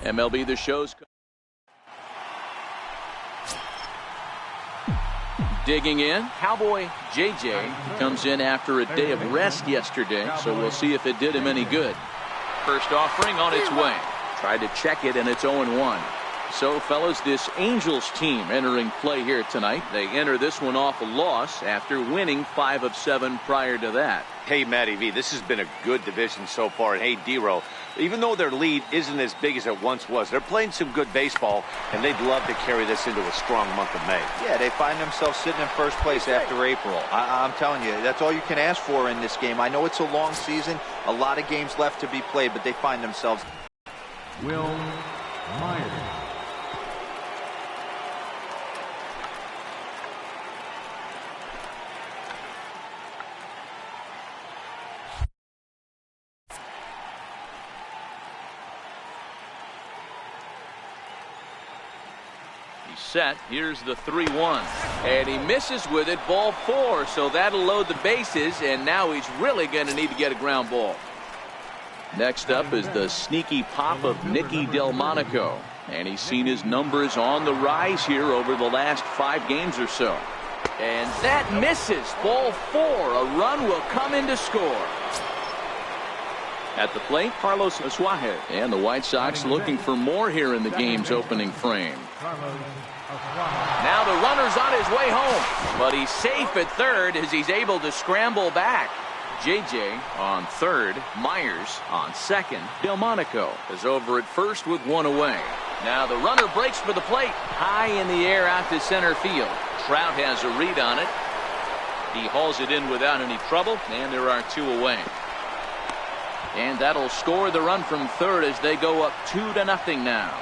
MLB The Show's digging in. Cowboy JJ comes in after a day of rest yesterday, so we'll see if it did him any good. First offering on its way. Tried to check it, and it's 0-1. So, fellas, this Angels team entering play here tonight. They enter this one off a loss after winning 5 of 7 prior to that. Hey, Matty V, this has been a good division so far. And hey, D-Row, even though their lead isn't as big as it once was, they're playing some good baseball, and they'd love to carry this into a strong month of May. Yeah, they find themselves sitting in first place after April. I'm telling you, that's all you can ask for in this game. I know it's a long season, a lot of games left to be played, but they find themselves. Will Myers. Set. Here's the 3-1, and he misses with it. Ball 4, so that'll load the bases, and now he's really going to need to get a ground ball. Next up is the sneaky pop of Nicky Delmonico, and he's seen his numbers on the rise here over the last 5 games or so. And that misses. Ball 4. A run will come in to score. At the plate, Carlos Asuaje, and the White Sox looking for more here in the game's opening frame. Now the runner's on his way home, but he's safe at third as he's able to scramble back. JJ on third, Myers on second. Delmonico is over at first with 1 away. Now the runner breaks for the plate, high in the air out to center field. Trout has a read on it. He hauls it in without any trouble, and there are 2 away. And that'll score the run from third as they go up 2-0 now.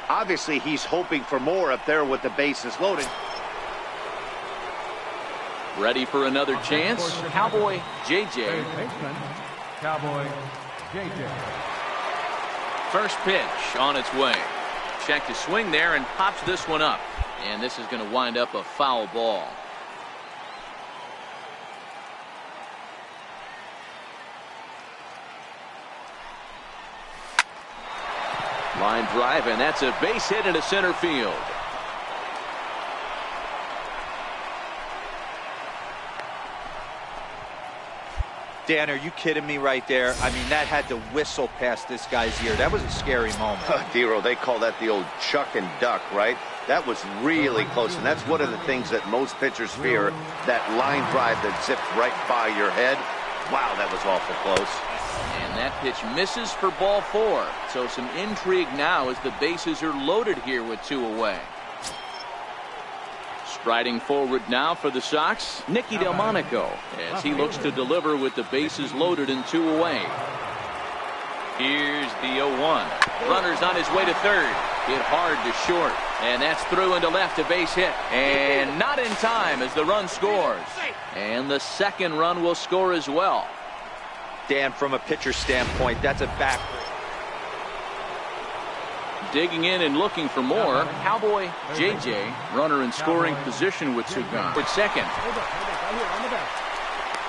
Obviously, he's hoping for more up there with the bases loaded. Ready for another chance. Cowboy JJ. Cowboy JJ. First pitch on its way. Check to swing there and pops this one up. And this is going to wind up a foul ball. Line drive, and that's a base hit into center field. Dan, are you kidding me right there? I mean, that had to whistle past this guy's ear. That was a scary moment. D-Row, they call that the old chuck and duck, right? That was really close, and that's one of the things that most pitchers fear, that line drive that zipped right by your head. Wow, that was awful close. And that pitch misses for ball 4. So some intrigue now as the bases are loaded here with 2 away. Striding forward now for the Sox, Nicky Delmonico, as he looks to deliver with the bases loaded and 2 away. Here's the 0-1. Runner's on his way to third. Hit hard to short. And that's through into left, a base hit. And not in time as the run scores. And the second run will score as well. Dan, from a pitcher standpoint, that's a back. Digging in and looking for more. Cowboy JJ, runner in scoring position with 2 gone. For second.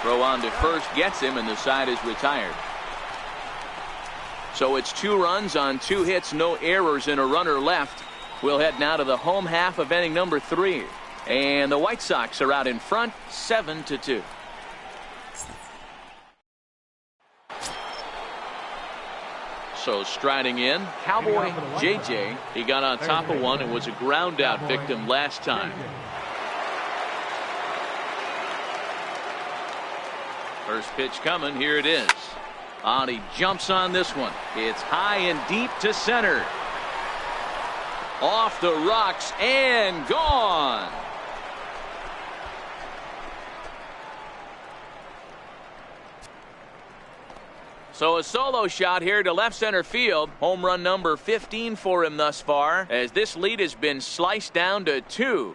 Throw on to first gets him, and the side is retired. So it's 2 runs on 2 hits, no errors, and a runner left. We'll head now to the home half of inning number 3. And the White Sox are out in front, 7-2. So striding in, Cowboy JJ. He got on top of one and was a ground out victim last time. First pitch coming. Here it is. He jumps on this one. It's high and deep to center. Off the rocks and gone. So a solo shot here to left center field. Home run number 15 for him thus far, as this lead has been sliced down to 2.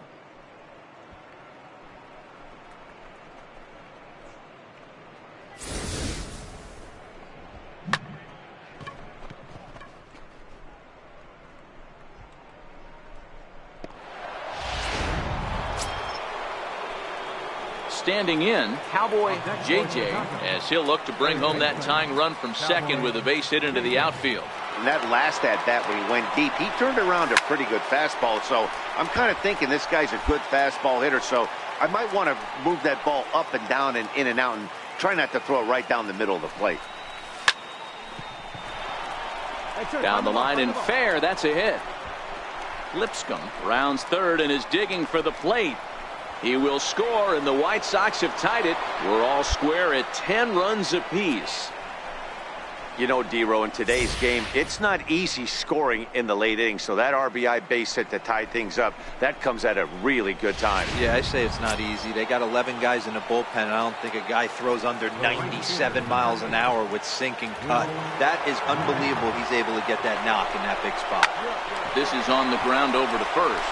Standing in, Cowboy JJ, as he'll look to bring home that tying run from second with a base hit into the outfield. And that last at-bat when he went deep, he turned around a pretty good fastball. So I'm kind of thinking this guy's a good fastball hitter. So I might want to move that ball up and down and in and out and try not to throw it right down the middle of the plate. Down the line and fair. That's a hit. Lipscomb rounds third and is digging for the plate. He will score, and the White Sox have tied it. We're all square at 10 runs apiece. You know, D-Row, in today's game, it's not easy scoring in the late innings. So that RBI base hit to tie things up, that comes at a really good time. Yeah, I say it's not easy. They got 11 guys in the bullpen, and I don't think a guy throws under 97 miles an hour with sink and cut. That is unbelievable. He's able to get that knock in that big spot. This is on the ground over to first.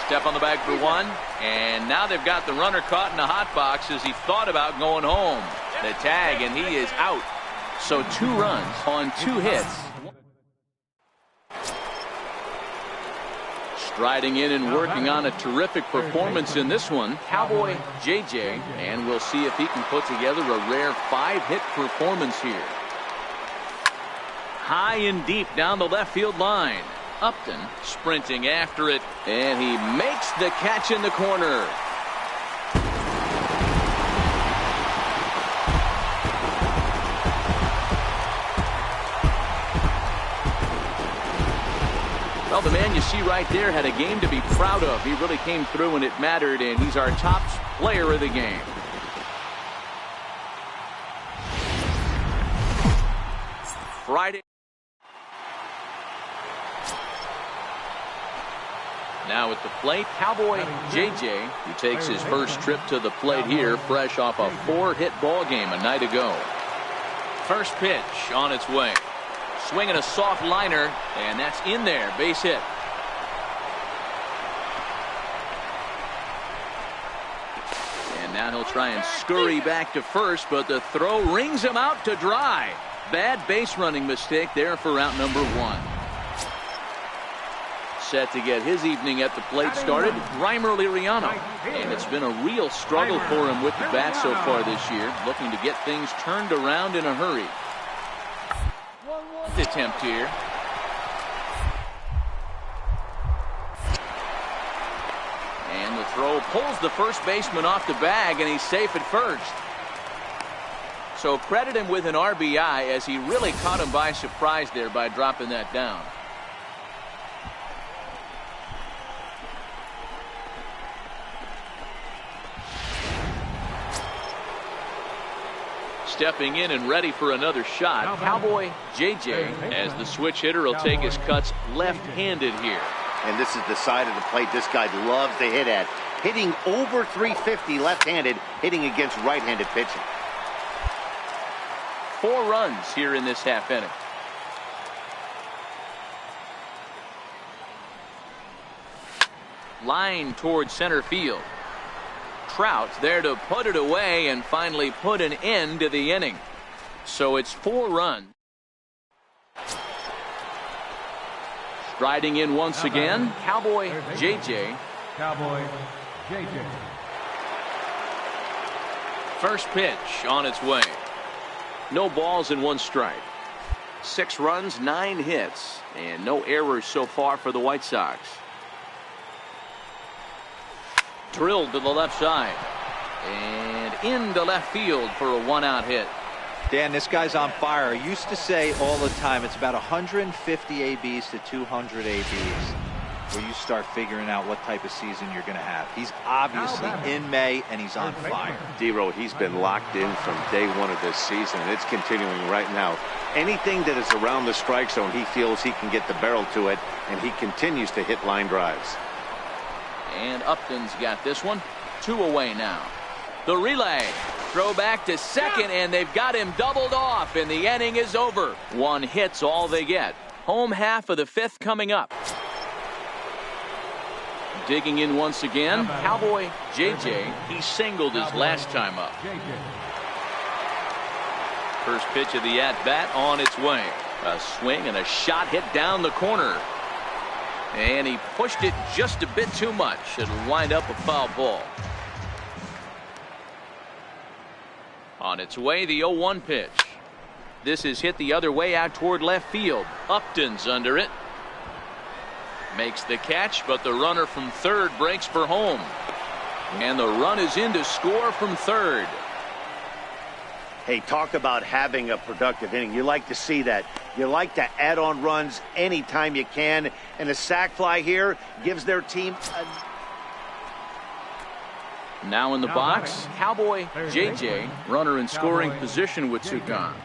Step on the bag for one, and now they've got the runner caught in the hot box as he thought about going home. The tag, and he is out. So 2 runs on 2 hits. Striding in and working on a terrific performance in this one, Cowboy JJ, and we'll see if he can put together a rare 5-hit performance here. High and deep down the left field line. Upton sprinting after it, and he makes the catch in the corner. Well, the man you see right there had a game to be proud of. He really came through when it mattered, and he's our top player of the game. Friday. Now at the plate, Cowboy JJ, who takes his first trip to the plate here, fresh off a 4-hit ball game a night ago. First pitch on its way. Swinging a soft liner, and that's in there. Base hit. And now he'll try and scurry back to first, but the throw rings him out to dry. Bad base running mistake there for out number 1. Set to get his evening at the plate started, Reimer Liriano. And it's been a real struggle for him with the bat so far this year, looking to get things turned around in a hurry. Attempt here. And the throw pulls the first baseman off the bag, and he's safe at first. So credit him with an RBI, as he really caught him by surprise there by dropping that down. Stepping in and ready for another shot, Cowboy JJ, as the switch hitter, will take his cuts left-handed here. And this is the side of the plate this guy loves to hit at. Hitting over 350 left-handed, hitting against right-handed pitching. 4 runs here in this half inning. Line towards center field. Trout there to put it away and finally put an end to the inning. So it's 4 runs. Striding in once again, Cowboy JJ. Cowboy JJ. First pitch on its way. No balls and 1 strike. 6 runs, 9 hits, and no errors so far for the White Sox. Drilled to the left side and into left field for a 1-out hit. Dan, this guy's on fire. I used to say all the time it's about 150 ABs to 200 ABs where you start figuring out what type of season you're going to have. He's obviously in May, and he's on fire. D-Row, he's been locked in from day 1 of this season, and it's continuing right now. Anything that is around the strike zone, he feels he can get the barrel to it, and he continues to hit line drives. And Upton's got this one. 2 away now. The relay. Throw back to second, and they've got him doubled off, and the inning is over. 1 hit's all they get. Home half of the 5th coming up. Digging in once again, Cowboy JJ. He singled his last time up. First pitch of the at-bat on its way. A swing and a shot hit down the corner. And he pushed it just a bit too much. It'll wind up a foul ball. On its way, the 0-1 pitch. This is hit the other way out toward left field. Upton's under it. Makes the catch, but the runner from third breaks for home. And the run is in to score from third. Hey, talk about having a productive inning. You like to see that. You like to add on runs anytime you can. And a sac fly here gives their team Now in the box, Cowboy JJ, runner in scoring position with two gone.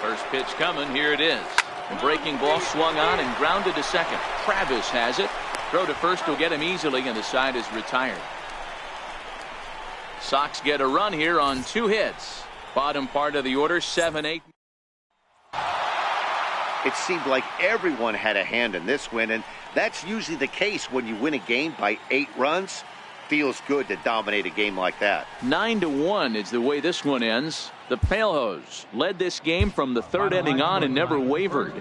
First pitch coming, here it is. The breaking ball swung on and grounded to second. Travis has it. Throw to first will get him easily, and the side is retired. Sox get a run here on 2 hits. Bottom part of the order, 7-8. It seemed like everyone had a hand in this win, and that's usually the case when you win a game by 8 runs. Feels good to dominate a game like that. 9-1 is the way this one ends. The Palehose led this game from the third inning on and never wavered.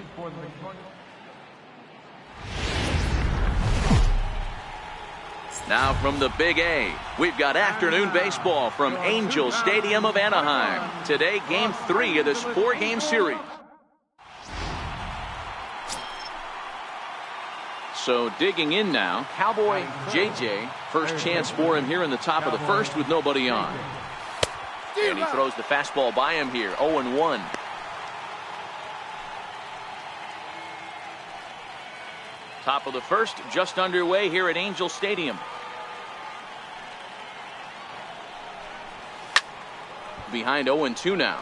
Now from the Big A, we've got afternoon baseball from Angel Stadium of Anaheim. Today, Game 3 of this 4-game series. So digging in now, Cowboy JJ. First chance for him here in the top of the first with nobody on. And he throws the fastball by him here, 0-1. Top of the first just underway here at Angel Stadium. Behind 0-2 now.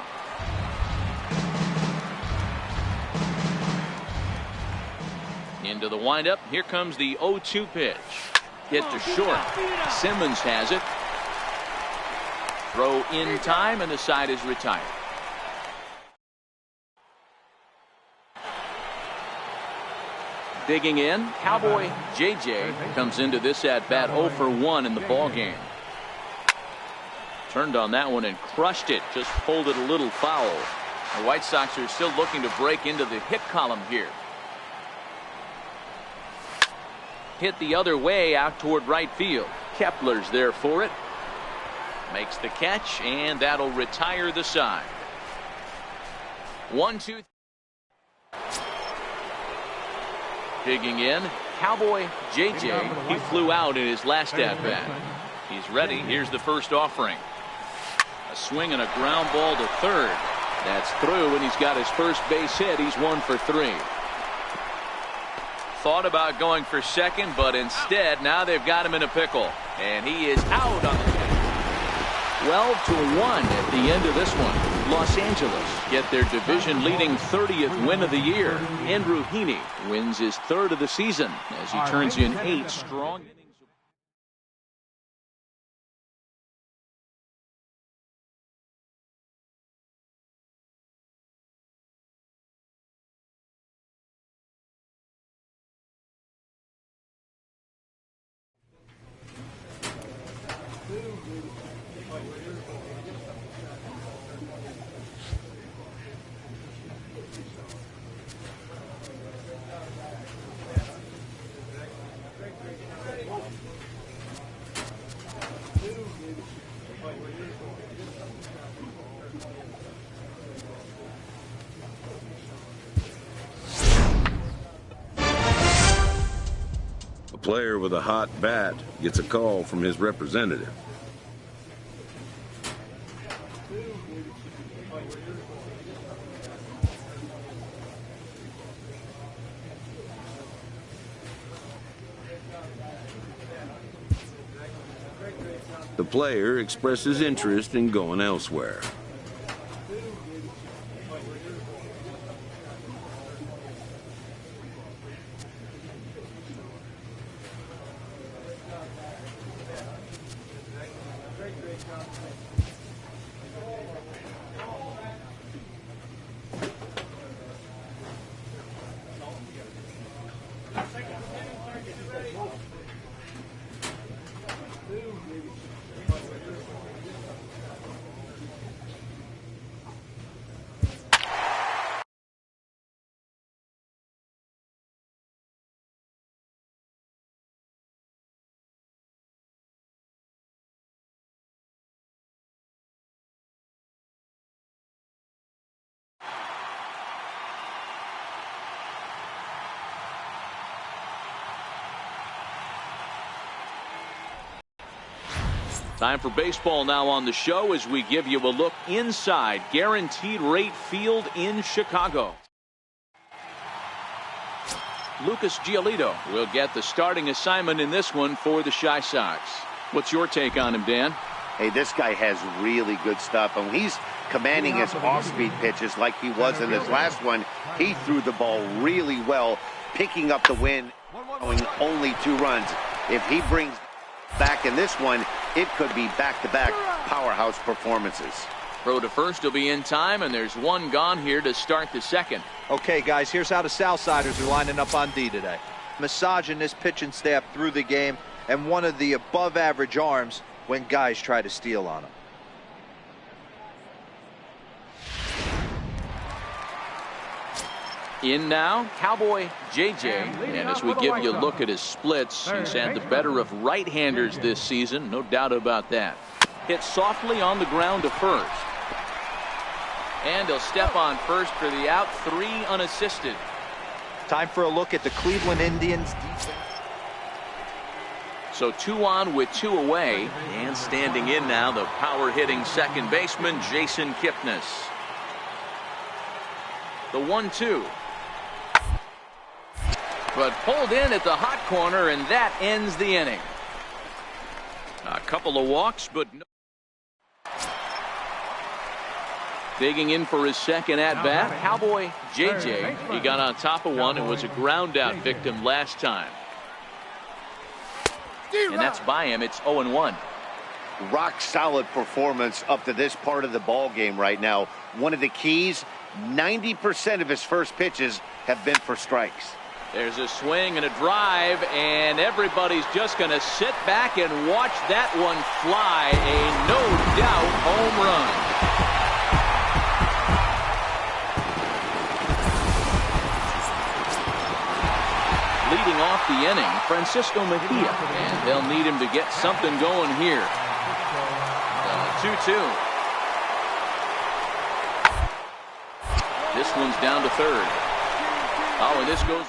Into the windup. Here comes the 0-2 pitch. Hit to short. Simmons has it. Throw in time, and the side is retired. Digging in, Cowboy JJ comes into this at bat 0-for-1 in the ball game. Turned on that one and crushed it. Just pulled it a little foul. The White Sox are still looking to break into the hit column here. Hit the other way out toward right field. Kepler's there for it. Makes the catch, and that'll retire the side. 1-2. Digging in, Cowboy JJ. He flew out in his last at bat. He's ready. Here's the first offering. A swing and a ground ball to third. That's through, and he's got his first base hit. He's 1 for 3. Thought about going for second, but instead now they've got him in a pickle, and he is out on the 12-1 at the end of this one. Los Angeles get their division leading 30th win of the year. Andrew Heaney wins his 3rd of the season as he turns in 8 strong innings. A player with a hot bat gets a call from his representative. The player expresses interest in going elsewhere. Time for baseball now on the show as we give you a look inside Guaranteed Rate Field in Chicago. Lucas Giolito will get the starting assignment in this one for the Chi Sox. What's your take on him, Dan? Hey, this guy has really good stuff, and he's commanding his off-speed pitches like he was in his last one. He threw the ball really well, picking up the win, going only 2 runs. If he brings back in this one, it could be back-to-back powerhouse performances. Throw to first will be in time, and there's one gone here to start the second. Okay, guys, here's how the Southsiders are lining up on D today. Massaging this pitching staff through the game, and one of the above-average arms when guys try to steal on them. In now, Cowboy JJ, and as we give you a look at his splits, he's had the better of right-handers this season, no doubt about that. Hit softly on the ground to first. And he'll step on first for the out, 3 unassisted. Time for a look at the Cleveland Indians defense. So 2 on with 2 away, and standing in now, the power-hitting second baseman, Jason Kipnis. The 1-2. But pulled in at the hot corner, and that ends the inning. A couple of walks, but no. Digging in for his second at-bat, Cowboy JJ. He got on top of one and was a ground-out victim last time. And that's by him. It's 0-1. Rock-solid performance up to this part of the ball game right now. One of the keys, 90% of his first pitches have been for strikes. There's a swing and a drive, and everybody's just going to sit back and watch that one fly. A no-doubt home run. Leading off the inning, Francisco Mejia, and they'll need him to get something going here. 2-2. This one's down to third. Oh, and this goes.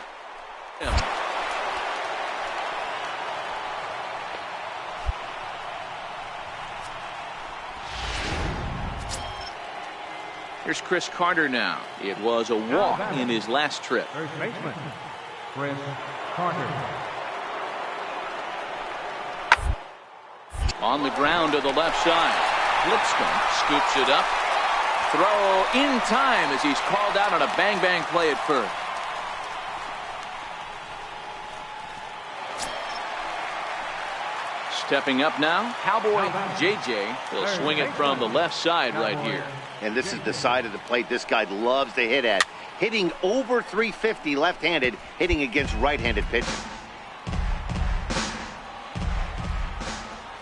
Here's Chris Carter now. It was a walk in his last trip. First baseman, Chris Carter. On the ground to the left side. Lipscomb scoops it up. Throw in time as he's called out on a bang-bang play at first. Stepping up now, Cowboy JJ. He'll swing it from the left side right here. And this is the side of the plate this guy loves to hit at. Hitting over 350 left-handed, hitting against right-handed pitching.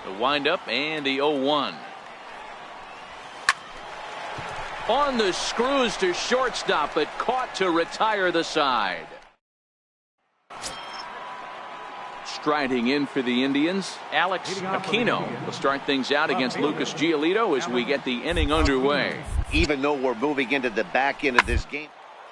The windup and the 0-1. On the screws to shortstop, but caught to retire the side. Striding in for the Indians, Alex Aquino will start things out against Lucas Giolito as we get the inning underway. Even though we're moving into the back end of this game,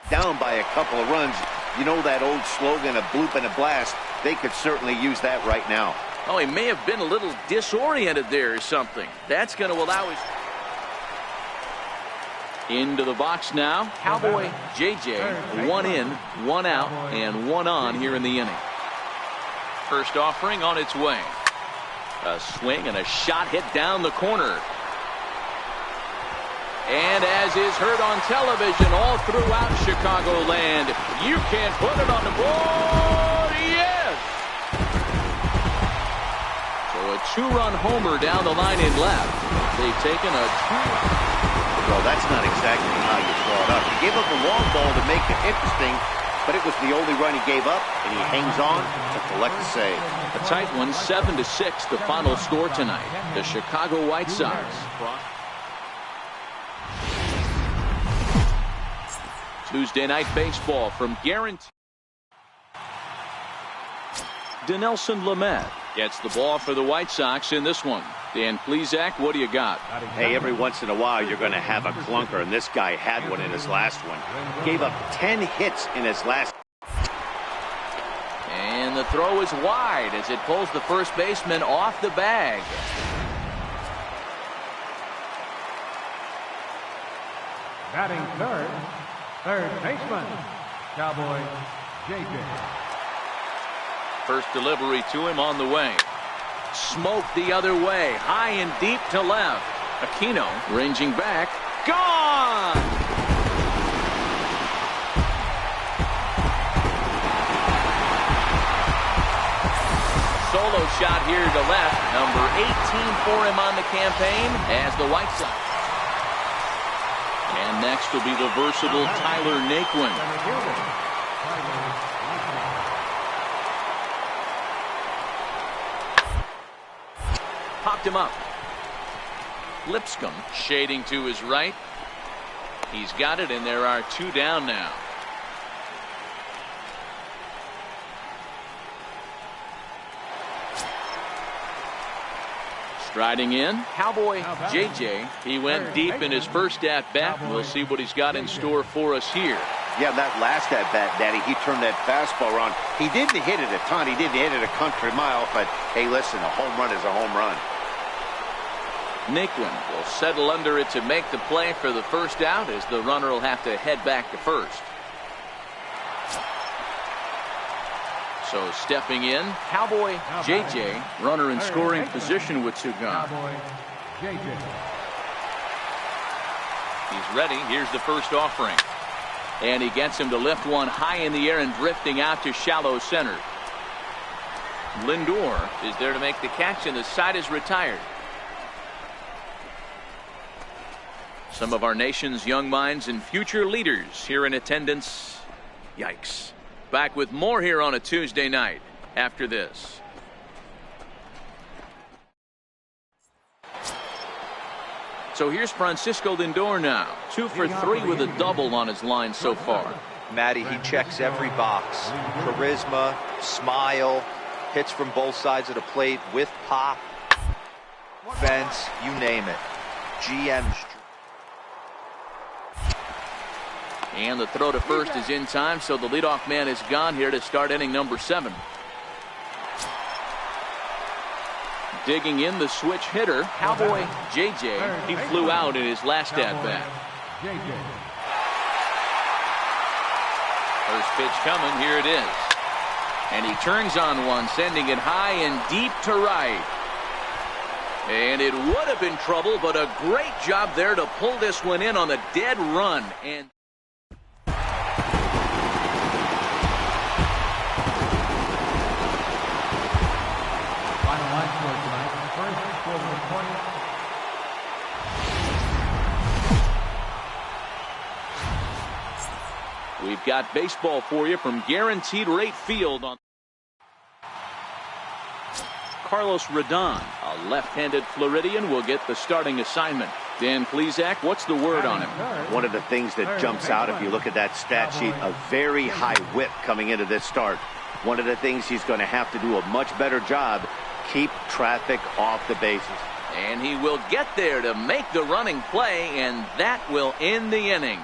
down by a couple of runs, you know that old slogan, a bloop and a blast, they could certainly use that right now. Oh, he may have been a little disoriented there or something. That's going to allow his... Into the box now, Cowboy JJ, 1 in, 1 out, and 1 on here in the inning. First offering on its way. A swing and a shot hit down the corner. And as is heard on television all throughout Chicagoland, you can't put it on the board. Yes! So a 2-run homer down the line in left. They've taken a 2. Well, that's not exactly how you draw it up. He gave up a long ball to make it interesting, but it was the only run he gave up, and he hangs on to collect the save. A tight one, 7-6, the final score tonight. The Chicago White Sox. Tuesday night baseball from Guaranteed. Dinelson Lamet gets the ball for the White Sox in this one. Dan Plesac, what do you got? Hey, every once in a while you're going to have a clunker, and this guy had one in his last one. Gave up 10 hits in his last. And the throw is wide as it pulls the first baseman off the bag. Batting third, third baseman, Cowboy J.J. First delivery to him on the way. Smoke the other way, high and deep to left. Aquino ranging back. Gone! Solo shot here to left. Number 18 for him on the campaign as the White Sox. And next will be the versatile Tyler Naquin. Popped him up. Lipscomb shading to his right. He's got it, and there are two down now. Striding in, Cowboy J.J. He went deep in his first at-bat. We'll see what he's got in store for us here. Yeah, that last at-bat, Daddy, he turned that fastball around. He didn't hit it a ton. He didn't hit it a country mile. But, hey, listen, a home run is a home run. Naquin will settle under it to make the play for the first out, as the runner will have to head back to first. So stepping in, Cowboy J.J. runner in scoring position with two gone. He's ready. Here's the first offering. And he gets him to lift one high in the air and drifting out to shallow center. Lindor is there to make the catch, and the side is retired. Some of our nation's young minds and future leaders here in attendance. Yikes. Back with more here on a Tuesday night after this. So here's Francisco Lindor now. 2 for 3 with a double on his line so far. Matty, he checks every box. Charisma, smile, hits from both sides of the plate with pop, fence, you name it. GM's. And the throw to first is in time, so the leadoff man is gone here to start inning number 7. Digging in the switch hitter, Cowboy J.J. He flew out in his last at-bat. First pitch coming, here it is. And he turns on one, sending it high and deep to right. And it would have been trouble, but a great job there to pull this one in on a dead run. And we've got baseball for you from Guaranteed Rate Field on Carlos Rodon, a left-handed Floridian, will get the starting assignment. Dan Plesac, what's the word on him? One of the things that jumps out if you look at that stat sheet, a very high whip coming into this start. One of the things he's going to have to do a much better job, keep traffic off the bases. And he will get there to make the running play, and that will end the inning.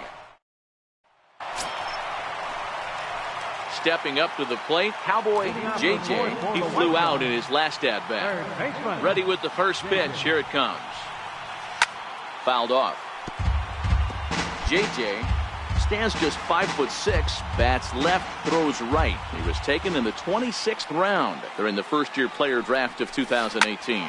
Stepping up to the plate, Cowboy J.J. He flew out in his last at-bat. Ready with the first pitch. Here it comes. Fouled off. J.J. stands just 5'6", bats left, throws right. He was taken in the 26th round during the first-year player draft of 2018.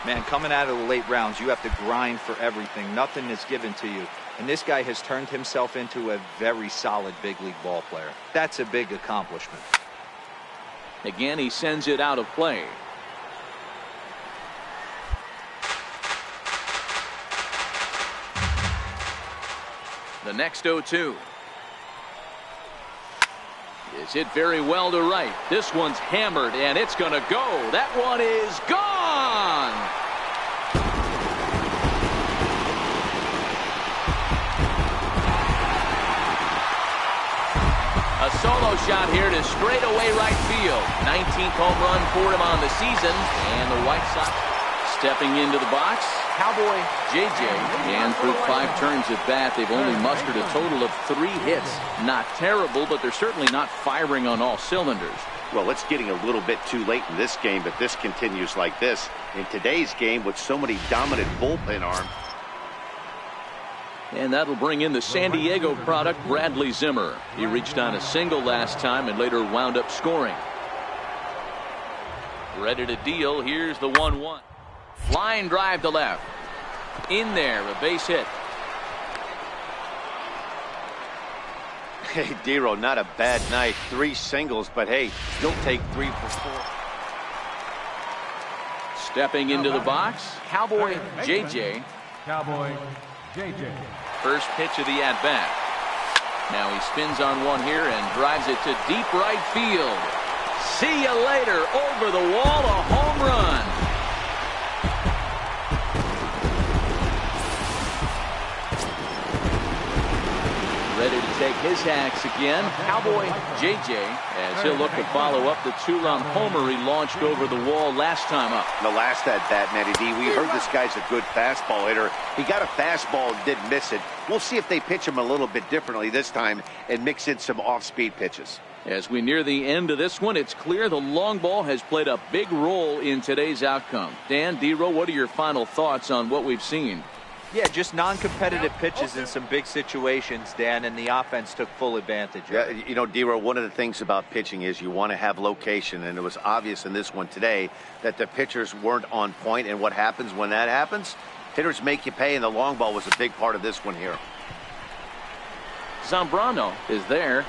Man, coming out of the late rounds, you have to grind for everything. Nothing is given to you. And this guy has turned himself into a very solid big league ball player. That's a big accomplishment. Again, he sends it out of play. The next 0-2. Is hit very well to right. This one's hammered, and it's going to go. That one is gone. A solo shot here to straightaway right field. 19th home run for him on the season. And the White Sox stepping into the box. Cowboy J.J. And through 5 turns at bat, they've only mustered a total of 3 hits. Not terrible, but they're certainly not firing on all cylinders. Well, it's getting a little bit too late in this game, but this continues like this. In today's game, with so many dominant bullpen arms, And that'll bring in the San Diego product, Bradley Zimmer. He reached on a single last time and later wound up scoring. Ready to deal. Here's the 1-1. Line drive to left. In there, a base hit. Hey, Dero, not a bad night. 3 singles, but hey, you'll take 3 for 4. Stepping into the box, Cowboy JJ. Cowboy JJ. First pitch of the at-bat. Now he spins on one here and drives it to deep right field. See you later. Over the wall, a home run. Ready to take his hacks again. Cowboy JJ, as he'll look to follow up the 2-run homer he launched over the wall last time up. The last at-bat, Matty D, we heard this guy's a good fastball hitter. He got a fastball and didn't miss it. We'll see if they pitch him a little bit differently this time and mix in some off-speed pitches. As we near the end of this one, it's clear the long ball has played a big role in today's outcome. Dan, Dero, what are your final thoughts on what we've seen? Yeah, just non-competitive pitches in some big situations, Dan, and the offense took full advantage of it. Yeah, you know, Dero, one of the things about pitching is you want to have location, and it was obvious in this one today that the pitchers weren't on point, and what happens when that happens? Hitters make you pay, and the long ball was a big part of this one here. Zambrano is there.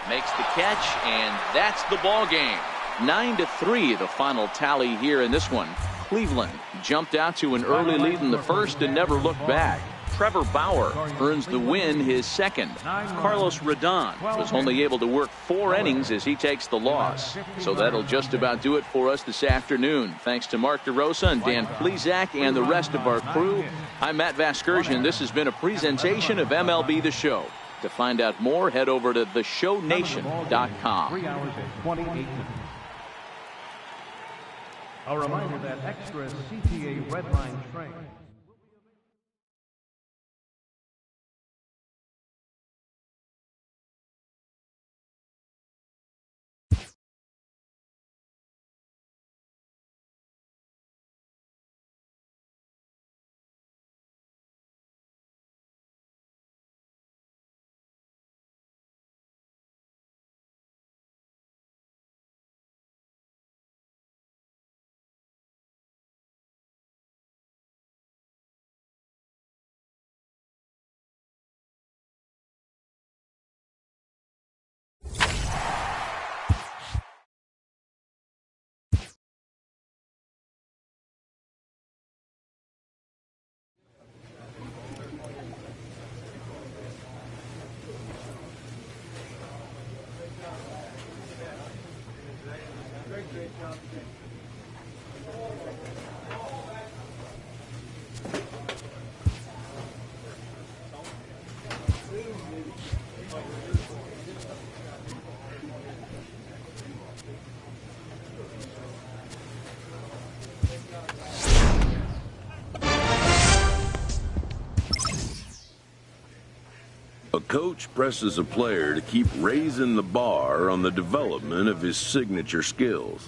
Makes the catch, and that's the ball game. 9-3, the final tally here in this one. Cleveland jumped out to an early lead in the first and never looked back. Trevor Bauer earns the win, his second. Carlos Rodon was only able to work 4 innings as he takes the loss. So that'll just about do it for us this afternoon. Thanks to Mark DeRosa and Dan Plesac and the rest of our crew. I'm Matt Vasgersian. This has been a presentation of MLB The Show. To find out more, head over to theshownation.com. 3 hours and 28 minutes. A reminder that extra CTA Redline train. A coach presses a player to keep raising the bar on the development of his signature skills.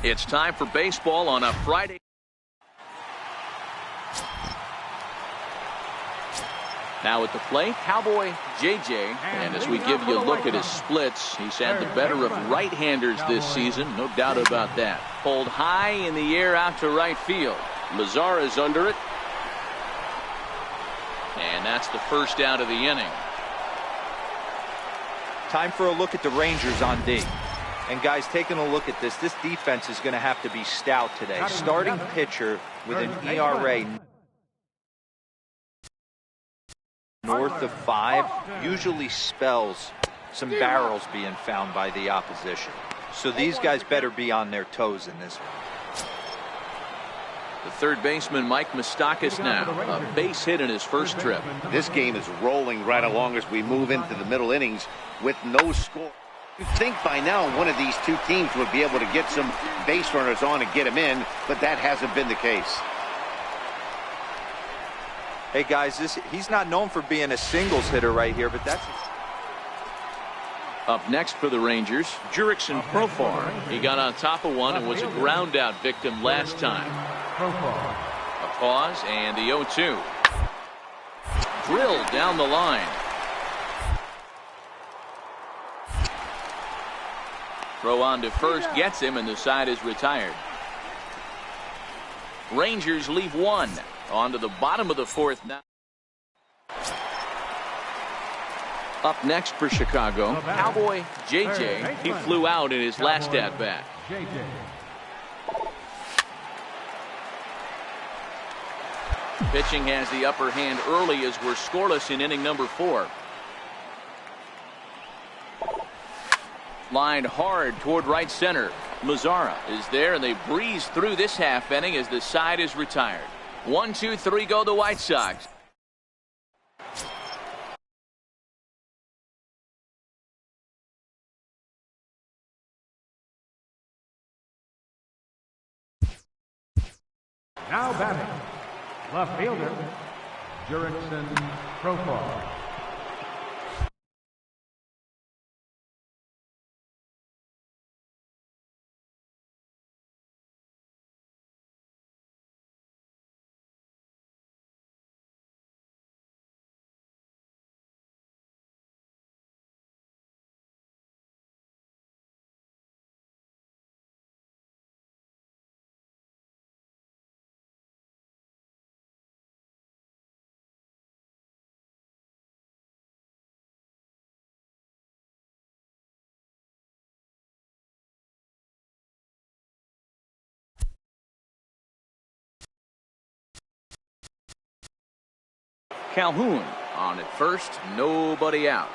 It's time for baseball on a Friday. Now at the plate, Cowboy JJ. And as we give you a look at his splits, he's had the better of right-handers this season. No doubt about that. Pulled high in the air out to right field. Lazar is under it. And that's the first out of the inning. Time for a look at the Rangers on D. And guys, taking a look at this defense is going to have to be stout today. Starting pitcher with an ERA north of 5 usually spells some barrels being found by the opposition. So these guys better be on their toes in this one. The third baseman, Mike Moustakas, now a base hit in his first trip. This game is rolling right along as we move into the middle innings with no score. You'd think by now one of these two teams would be able to get some base runners on and get them in, but that hasn't been the case. Hey guys, he's not known for being a singles hitter right here, but that's... Up next for the Rangers, Jurickson Profar. He got on top of one and was a ground out victim last time. A pause and the 0-2. Drilled down the line. Throw on to first gets him, and the side is retired. Rangers leave one. On to the bottom of the fourth now. Up next for Chicago, Cowboy JJ. He flew out in his last at-bat. Pitching has the upper hand early as we're scoreless in inning number 4. Lined hard toward right center. Mazzara is there, and they breeze through this half inning as the side is retired. 1, 2, 3 go the White Sox. Now batting, left fielder, Jurickson Profar. Calhoun on at first, nobody out.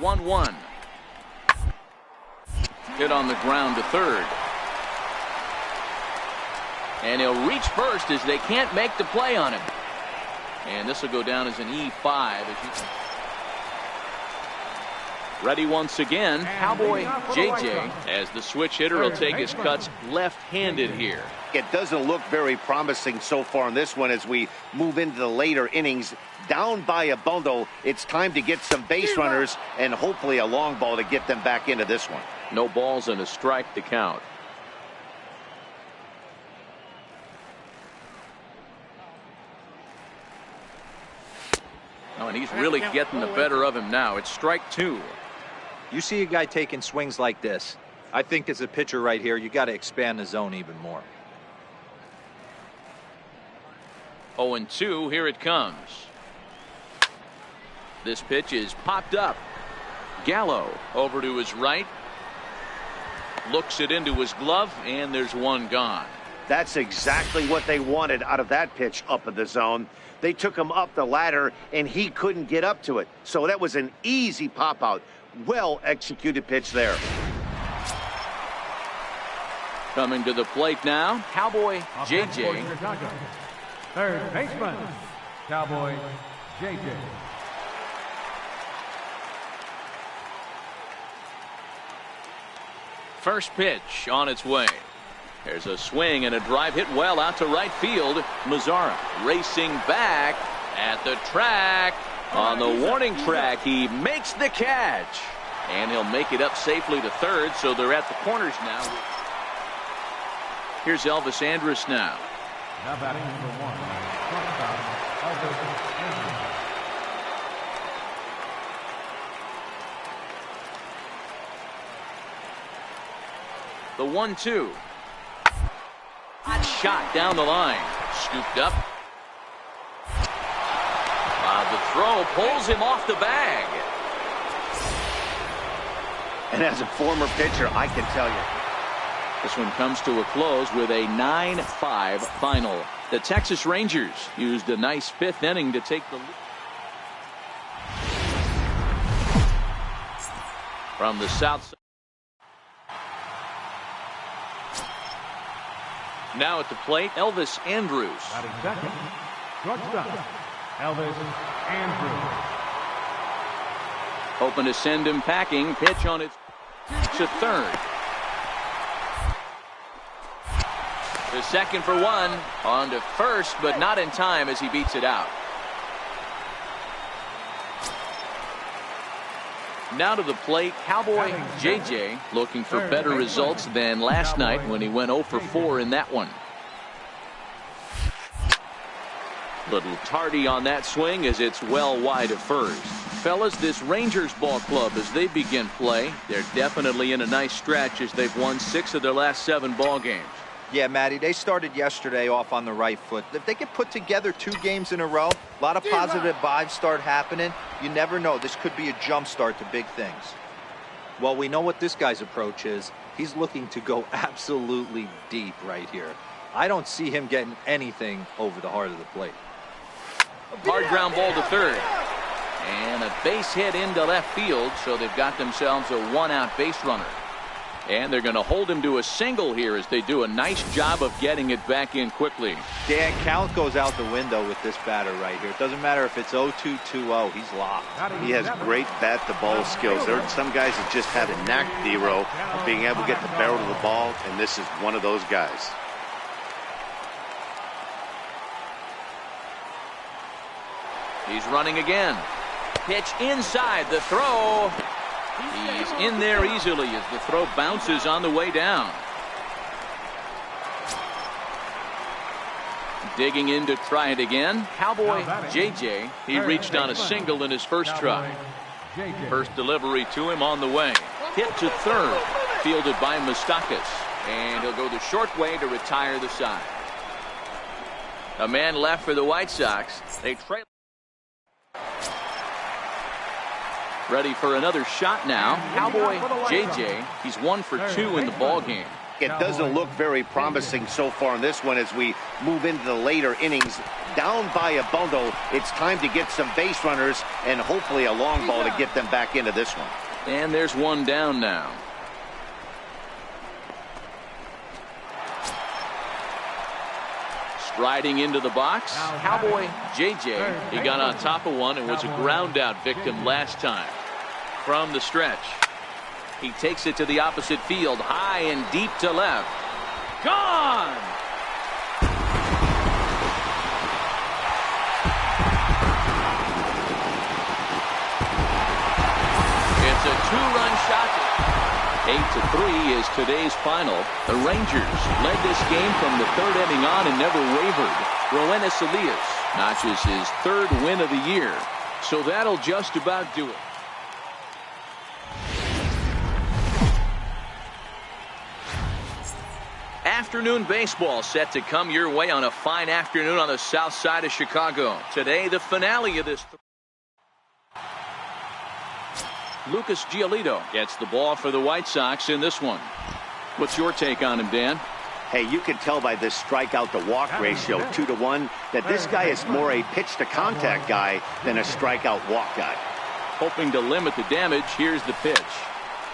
1-1. Hit on the ground to third. And he'll reach first as they can't make the play on him. And this will go down as an E5. Ready once again, Cowboy JJ, as the switch hitter will take his cuts left-handed here. It doesn't look very promising so far in this one as we move into the later innings. Down by a bundle, it's time to get some base runners and hopefully a long ball to get them back into this one. No balls and a strike to count. Oh, and he's really getting the better of him now. It's strike 2. You see a guy taking swings like this. I think as a pitcher right here, you got to expand the zone even more. 0-2, here it comes. This pitch is popped up. Gallo over to his right. Looks it into his glove, and there's one gone. That's exactly what they wanted out of that pitch up in the zone. They took him up the ladder, and he couldn't get up to it. So that was an easy pop-out. Well-executed pitch there. Coming to the plate now, Cowboy JJ. Third baseman, Cowboy JJ. First pitch on its way. There's a swing and a drive hit well out to right field. Mazzara racing back at the track. On the warning track, he makes the catch. And he'll make it up safely to third, so they're at the corners now. Here's Elvis Andrus now. Now batting number 1, Elvis Andrus. The 1-2. Hot shot down the line. Scooped up. The throw pulls him off the bag. And as a former pitcher, I can tell you. This one comes to a close with a 9-5 final. The Texas Rangers used a nice 5th inning to take the lead. From the south side. Now at the plate, Elvis Andrus. Batting second, shortstop, Elvis Andrus. Hoping to send him packing. Pitch on its to third. The second for one. On to first, but not in time as he beats it out. Now to the plate, Cowboy JJ, looking for better results than last night when he went 0 for 4 in that one. Little tardy on that swing as it's well wide of first. Fellas, this Rangers ball club, as they begin play, they're definitely in a nice stretch as they've won 6 of their last 7 ball games. Yeah, Matty, they started yesterday off on the right foot. If they can put together 2 games in a row, a lot of positive vibes start happening. You never know. This could be a jump start to big things. Well, we know what this guy's approach is. He's looking to go absolutely deep right here. I don't see him getting anything over the heart of the plate. Hard ground ball to third. And a base hit into left field, so they've got themselves a 1-out base runner. And they're going to hold him to a single here as they do a nice job of getting it back in quickly. Dan, count goes out the window with this batter right here. It doesn't matter if it's 0-2, 2-0. He's locked. He has great bat-to-ball skills. There are some guys that just have a knack, Dero, of being able to get the barrel of the ball, and this is one of those guys. He's running again. Pitch inside the throw. He's in there easily as the throw bounces on the way down. Digging in to try it again. Cowboy JJ. He reached on a single in his first try. First delivery to him on the way. Hit to third. Fielded by Moustakas. And he'll go the short way to retire the side. A man left for the White Sox. They trail. Ready for another shot now. Cowboy JJ. He's 1 for 2 in the ball game. It doesn't look very promising so far in this one as we move into the later innings. Down by a bundle, it's time to get some base runners and hopefully a long ball to get them back into this one. And there's one down now. Striding into the box, Cowboy JJ. He got on top of one and was a ground out victim last time. From the stretch, he takes it to the opposite field, high and deep to left. Gone! It's a two-run shot. 8-3 is today's final. The Rangers led this game from the third inning on and never wavered. Roenis Elias notches his third win of the year. So that'll just about do it. Afternoon baseball set to come your way on a fine afternoon on the south side of Chicago. Today, the finale of this. Lucas Giolito gets the ball for the White Sox in this one. What's your take on him, Dan? Hey, you can tell by this strikeout-to-walk ratio, 2-to-1, that this guy is more a pitch-to-contact guy than a strikeout-walk guy. Hoping to limit the damage, here's the pitch.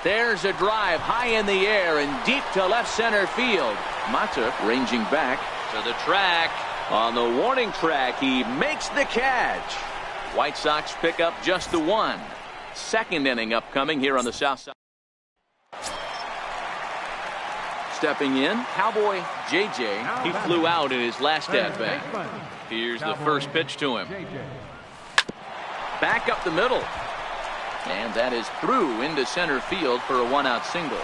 There's a drive high in the air and deep to left center field. Mata ranging back to the track. On the warning track, he makes the catch. White Sox pick up just the one. Second inning upcoming here on the south side. Stepping in, Cowboy JJ. He flew out in his last at-bat. Here's the first pitch to him. Back up the middle. And that is through into center field for a one-out single.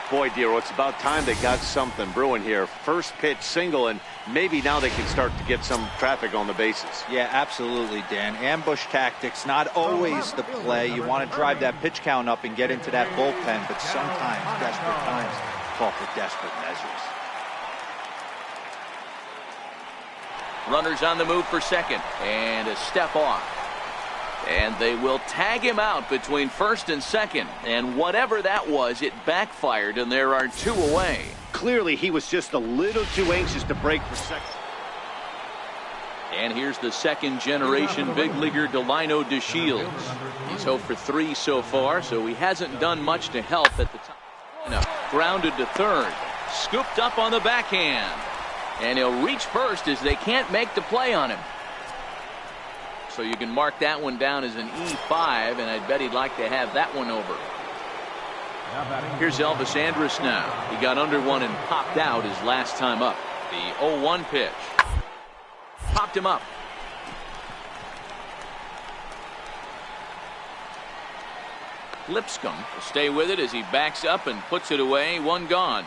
Boy, Dero, it's about time they got something brewing here. First pitch single, and maybe now they can start to get some traffic on the bases. Yeah, absolutely, Dan. Ambush tactics, not always the play. You want to drive that pitch count up and get into that bullpen, but sometimes desperate times call for desperate measures. Runners on the move for second, and a step off. And they will tag him out between first and second. And whatever that was, it backfired, and there are two away. Clearly, he was just a little too anxious to break for second. And here's the second-generation big leaguer Delino DeShields. He's 0 for 3 so far, so he hasn't done much to help at the top. Grounded to third. Scooped up on the backhand. And he'll reach first as they can't make the play on him. So you can mark that one down as an E5, and I'd bet he'd like to have that one over. Here's Elvis Andrus now. He got under one and popped out his last time up. The 0-1 pitch. Popped him up. Lipscomb will stay with it as he backs up and puts it away. One gone.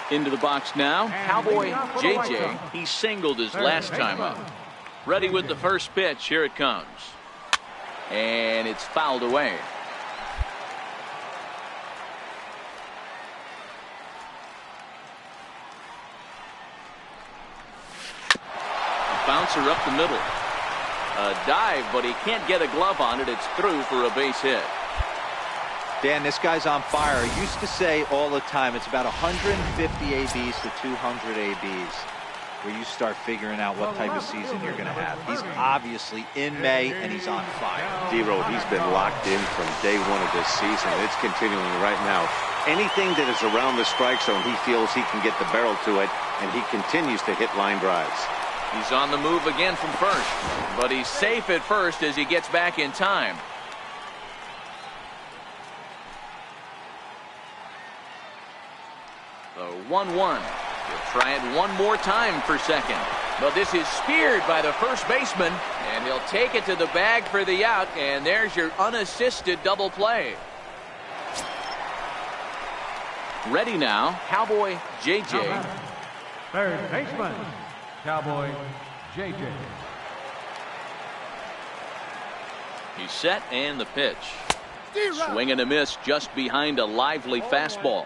Into the box now, Cowboy JJ. He singled his last time up. Ready with the first pitch. Here it comes. And it's fouled away. Bouncer up the middle. A dive, but he can't get a glove on it. It's through for a base hit. Dan, this guy's on fire. I used to say all the time, it's about 150 ABs to 200 ABs where you start figuring out what type of season you're going to have. He's obviously in May, and he's on fire. D-Road, he's been locked in from day one of this season. It's continuing right now. Anything that is around the strike zone, he feels he can get the barrel to it, and he continues to hit line drives. He's on the move again from first, but he's safe at first as he gets back in time. The 1-1. He'll try it one more time for second. But this is speared by the first baseman, and he'll take it to the bag for the out, and there's your unassisted double play. Ready now, Cowboy JJ. Third baseman, Cowboy JJ. He's set, and the pitch. Swing and a miss just behind a lively fastball.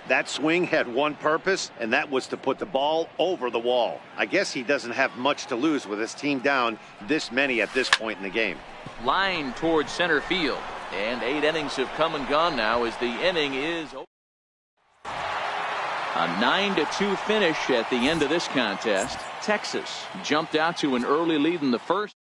That swing had one purpose, and that was to put the ball over the wall. I guess he doesn't have much to lose with his team down this many at this point in the game. Line towards center field. And 8 innings have come and gone now as the inning is over. A 9-2 finish at the end of this contest. Texas jumped out to an early lead in the first.